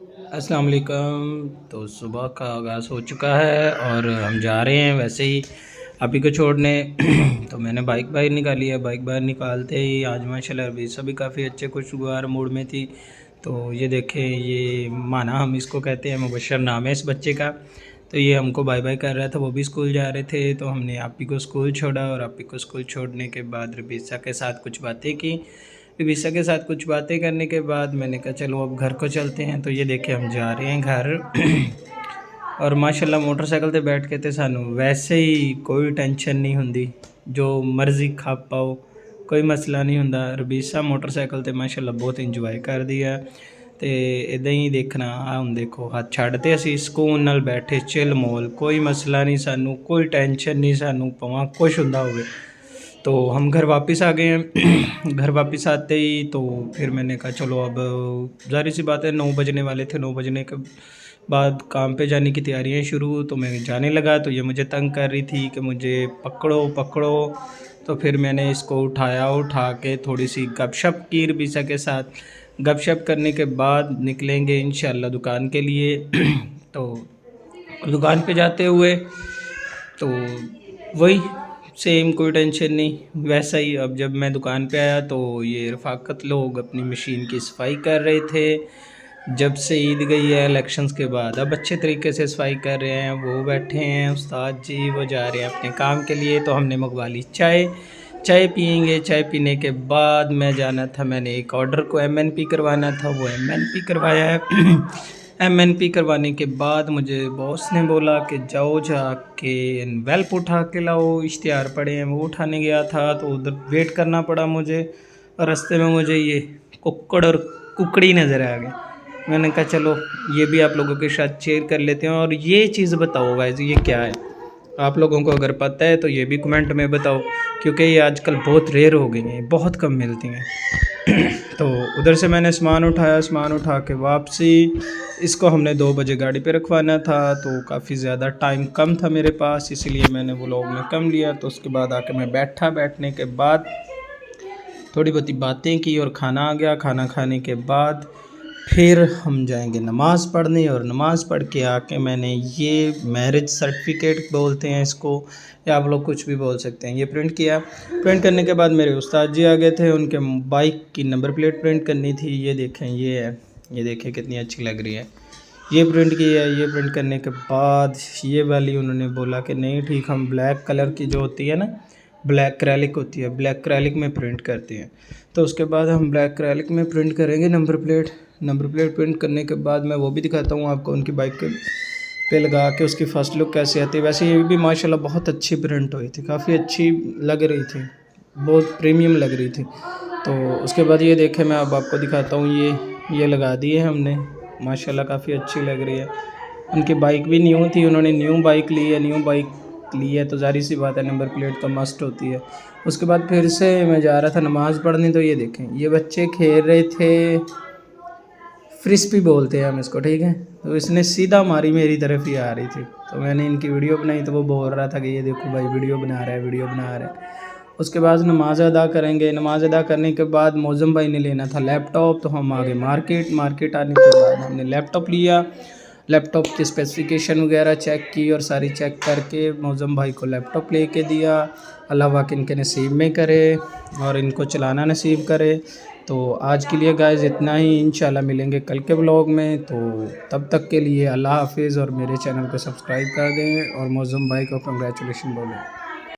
अस्सलाम वालेकुम। तो सुबह का आगाज़ हो चुका है और हम जा रहे हैं वैसे ही अभी को छोड़ने। तो मैंने बाइक बाहर निकाली है। बाइक बाहर निकालते ही आज माशाल्लाह रबीसा भी काफ़ी अच्छे खुशगवार मूड में थी। तो ये देखें, ये माना हम इसको कहते हैं, मुबशर नाम है इस बच्चे का। तो ये हमको बाय बाय कर रहा था, वो भी स्कूल जा रहे थे। तो हमने आपी को स्कूल छोड़ा और आपी को स्कूल छोड़ने के बाद रबीसा के साथ कुछ बातें की। रबीसा के साथ कुछ बातें करने के बाद मैंने कहा चलो अब घर को चलते हैं। तो ये देखे हम जा रहे हैं घर। और माशाल्लाह मोटरसाइकिल ते बैठ के तो सानू वैसे ही कोई टेंशन नहीं हुंदी, जो मर्जी खा पाओ, कोई मसला नहीं हुंदा। रबीसा मोटरसाइकिल ते माशाल्लाह बहुत इंजॉय कर दिया। तो इदां ही देखना हम देखो हाथ छड्डते असी सुकून नाल बैठे चिल मोल, कोई मसला नहीं सानू, कोई टेंशन नहीं सानू, भावें कुछ हुंदा होवे। तो हम घर वापस आ गए हैं। घर वापस आते ही तो फिर मैंने कहा चलो अब ज़ाहिर सी बात है 9 बजने वाले थे। 9 बजने के बाद काम पे जाने की तैयारियां शुरू। तो मैं जाने लगा तो ये मुझे तंग कर रही थी कि मुझे पकड़ो पकड़ो। तो फिर मैंने इसको उठाया, उठा के थोड़ी सी गपशप की रबीसा के साथ। गपशप करने के बाद निकलेंगे इंशाल्लाह दुकान के लिए। तो दुकान पे जाते हुए तो वही सेम, कोई टेंशन नहीं। वैसा ही अब जब मैं दुकान पे आया तो ये रफ़ाकत लोग अपनी मशीन की सफाई कर रहे थे। जब से ईद गई है इलेक्शंस के बाद अब अच्छे तरीके से सफाई कर रहे हैं। वो बैठे हैं उस्ताद जी, वो जा रहे हैं अपने काम के लिए। तो हमने मंगवा ली चाय। चाय पियेंगे। चाय पीने के बाद मैं जाना था, मैंने एक ऑर्डर को एमएनपी करवाना था, वो एमएनपी करवाया है। एमएनपी करवाने के बाद मुझे बॉस ने बोला कि जाओ जाके एनवेल्प उठा के लाओ, इश्तिहार पड़े हैं। वो उठाने गया था तो उधर वेट करना पड़ा मुझे। और रास्ते में मुझे ये कुक्कड़ और कुकड़ी नज़र आ गए। मैंने कहा चलो ये भी आप लोगों के साथ शेयर कर लेते हैं। और ये चीज़ बताओ गाइस, ये क्या है? आप लोगों को अगर पता है तो ये भी कमेंट में बताओ, क्योंकि ये आजकल बहुत रेयर हो गई हैं, बहुत कम मिलती हैं। तो उधर से मैंने सामान उठाया, सामान उठा के वापसी। इसको हमने 2 बजे गाड़ी पे रखवाना था तो काफ़ी ज़्यादा टाइम कम था मेरे पास, इसीलिए मैंने व्लॉग में कम लिया। तो उसके बाद आके मैं बैठा। बैठने के बाद थोड़ी बहुत बातें की और खाना आ गया। खाना खाने के बाद फिर हम जाएंगे नमाज़ पढ़ने। और नमाज़ पढ़ के आके मैंने ये मैरिज सर्टिफिकेट बोलते हैं इसको, या आप लोग कुछ भी बोल सकते हैं, ये प्रिंट किया। प्रिंट करने के बाद मेरे उस्ताद जी आ गए थे, उनके बाइक की नंबर प्लेट प्रिंट करनी थी। ये देखें, ये है, ये देखें कितनी अच्छी लग रही है। ये प्रिंट की है। ये प्रिंट करने के बाद ये वाली उन्होंने बोला कि नहीं ठीक, हम ब्लैक कलर की जो होती है ना, ब्लैक क्रैलिक होती है, ब्लैक क्रैलिक में प्रिंट करते हैं। तो उसके बाद हम ब्लैक क्रैलिक में प्रिंट करेंगे number plate. Number plate print करने के बाद मैं वो भी दिखाता हूँ आपको, उनकी बाइक पे लगा के उसकी फ़र्स्ट लुक कैसी आती है। वैसे ये भी माशाल्लाह बहुत अच्छी प्रिंट हुई थी, काफ़ी अच्छी लग रही थी, बहुत प्रीमियम लग रही थी। तो उसके बाद ये देखें, मैं अब आपको दिखाता हूँ। ये लगा दिए हमने, माशाल्लाह काफ़ी अच्छी लग रही है। उनकी बाइक भी न्यू थी, उन्होंने न्यू बाइक ली है। न्यू बाइक ली है तो ज़ाहिर सी बात है नंबर प्लेट तो मस्ट होती है। उसके बाद फिर से मैं जा रहा था नमाज़ पढ़ने। तो ये देखें, ये बच्चे खेल रहे थे, फ्रिस्पी बोलते हैं हम इसको, ठीक है। तो इसने सीधा मारी, मेरी तरफ ही आ रही थी। तो मैंने इनकी वीडियो बनाई तो वो बोल रहा था कि ये देखो भाई वीडियो बना रहा है, वीडियो बना रहा है। उसके बाद नमाज़ अदा करेंगे। नमाज़ अदा करने के बाद मौज़म भाई ने लेना था लैपटॉप, तो हम आ गए मार्केट। मार्केट आने के बाद हमने लैपटॉप लिया। लैपटॉप की स्पेसिफिकेशन वगैरह चेक की और सारी चेक करके मौज़म भाई को लैपटॉप लेके दिया। अल्लाह पाक इनके नसीब में करे और इनको चलाना नसीब करे। तो आज के लिए गाइस इतना ही, इंशाल्लाह मिलेंगे कल के व्लॉग में। तो तब तक के लिए अल्लाह हाफिज़, और मेरे चैनल को सब्सक्राइब कर दें और मौज़म भाई को कंग्रेचुलेशन बोलें।